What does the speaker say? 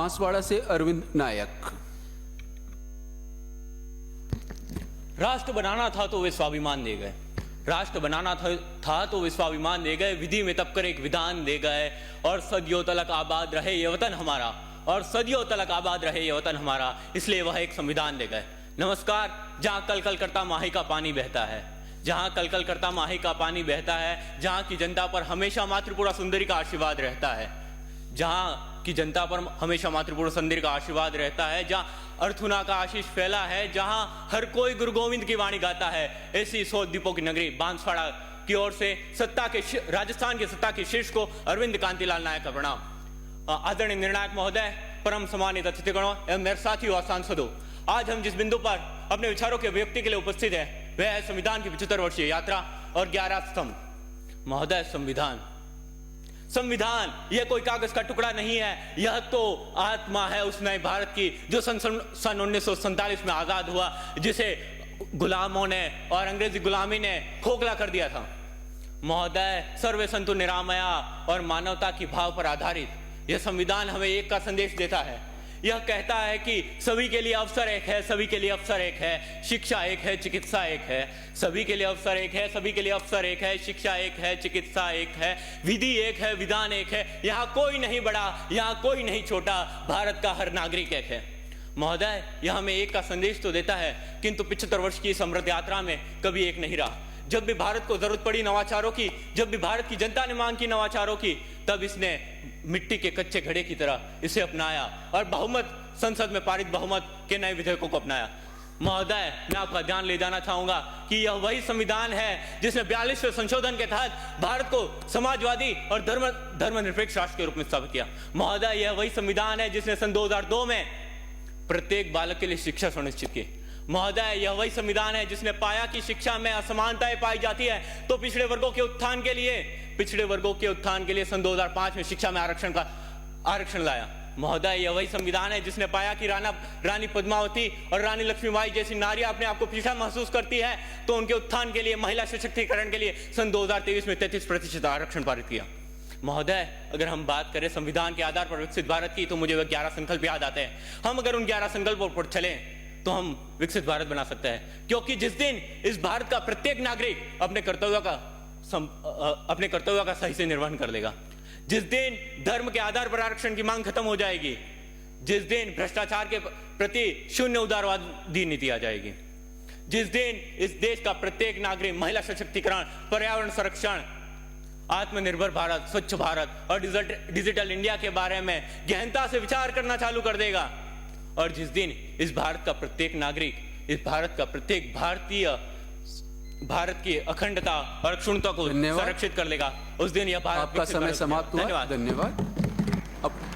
बांसवाड़ा से अरविंद नायक। राष्ट्र बनाना था तो वे स्वाभिमान दे गए, राष्ट्र बनाना था तो वे स्वाभिमान दे गए, विधि में तब कर एक विधान दे गए, और सदियों तलक आबाद रहे ये वतन हमारा, और सदियों तलक आबाद रहे ये वतन हमारा, इसलिए वह एक संविधान दे गए। नमस्कार। जहां कल कल करता माही का पानी बहता है, जहां कल कल करता माही का पानी बहता है, जहां की जनता पर हमेशा मातृपुरा सुंदरी का आशीर्वाद रहता है, जहां की जनता पर हमेशा मातृपुरा सुंदरी का आशीर्वाद रहता है, जहां अर्थुना का आशीष फैला है, जहां हर कोई गुरु गोविंद की वाणी गाता है, ऐसी 100 दीपों की नगरी बांसवाड़ा की ओर से राजस्थान के सत्ता के शीर्ष को अरविंद कांतिलाल नायक का प्रणाम। आदरणीय निर्णायक महोदय, परम सम्मानित अतिथिगणों एवं मेरे साथियों और सांसदों, आज हम जिस बिंदु पर अपने विचारों के व्यक्ति के लिए उपस्थित है वह है संविधान की 75 वर्षीय यात्रा और 11 स्तंभ। महोदय, संविधान यह कोई कागज का टुकड़ा नहीं है, यह तो आत्मा है उस नए भारत की जो सन 1947 में आजाद हुआ, जिसे गुलामों ने और अंग्रेजी गुलामी ने खोखला कर दिया था। महोदय, सर्वे संतु निरामया और मानवता की भाव पर आधारित यह संविधान हमें एक का संदेश देता है। यह कहता है कि सभी के लिए अवसर एक है, सभी के लिए अवसर एक है, शिक्षा एक है, चिकित्सा एक है, सभी के लिए अवसर एक है, सभी के लिए अवसर एक है, शिक्षा एक है, चिकित्सा एक है, विधि एक है, विधान एक है, यहाँ कोई नहीं बड़ा, यहाँ कोई नहीं छोटा, भारत का हर नागरिक एक है। महोदय, यह हमें एक का संदेश तो देता है, किंतु 75 वर्ष की समृद्ध यात्रा में कभी एक नहीं रहा। जब भी भारत को जरूरत पड़ी नवाचारों की, जब भी भारत की जनता ने मांग की नवाचारों की, तब इसने मिट्टी के कच्चे घड़े की तरह इसे अपनाया और बहुमत संसद में पारित बहुमत के नए विधेयकों को अपनाया। महोदय, मैं आपका ध्यान ले जाना चाहूंगा कि यह वही संविधान है जिसने 42वें संशोधन के तहत भारत को समाजवादी और धर्मनिरपेक्ष राष्ट्र के रूप में स्थापित किया। महोदय, यह वही संविधान है जिसने सन 2002 में प्रत्येक बालक के लिए शिक्षा सुनिश्चित की। महोदय, यह वही संविधान है जिसने पाया कि शिक्षा में असमानताएं पाई जाती है तो पिछड़े वर्गों के उत्थान के लिए सन 2005 में शिक्षा में आरक्षण लाया। महोदय, यह वही संविधान है जिसने पाया कि रानी पद्मावती और रानी लक्ष्मीबाई जैसी नारियां अपने आप को पिछड़ा महसूस करती है तो उनके उत्थान के लिए, महिला सशक्तिकरण के लिए सन 2023 में 33% आरक्षण पारित किया। महोदय, अगर हम बात करें संविधान के आधार पर विकसित भारत की तो मुझे वह 11 संकल्प याद आते हैं। हम अगर उन 11 संकल्पों पर चलें तो हम विकसित भारत बना सकते हैं, क्योंकि जिस दिन इस भारत का प्रत्येक नागरिक अपने कर्तव्यों का सही से निर्वहन कर लेगा, जिस दिन धर्म के आधार पर आरक्षण की मांग खत्म हो जाएगी, जिस दिन भ्रष्टाचार के प्रति शून्य उदारवादी नीति आ जाएगी, जिस दिन इस देश का प्रत्येक नागरिक महिला सशक्तिकरण, पर्यावरण संरक्षण, आत्मनिर्भर भारत, स्वच्छ भारत और डिजिटल इंडिया के बारे में गहनता से विचार करना चालू कर देगा, और जिस दिन इस भारत का प्रत्येक नागरिक, इस भारत का प्रत्येक भारतीय भारत की अखंडता और अक्षुण्णता को संरक्षित कर लेगा, उस दिन यह भारत आपका समय समाप्त हुआ। धन्यवाद। धन्यवाद।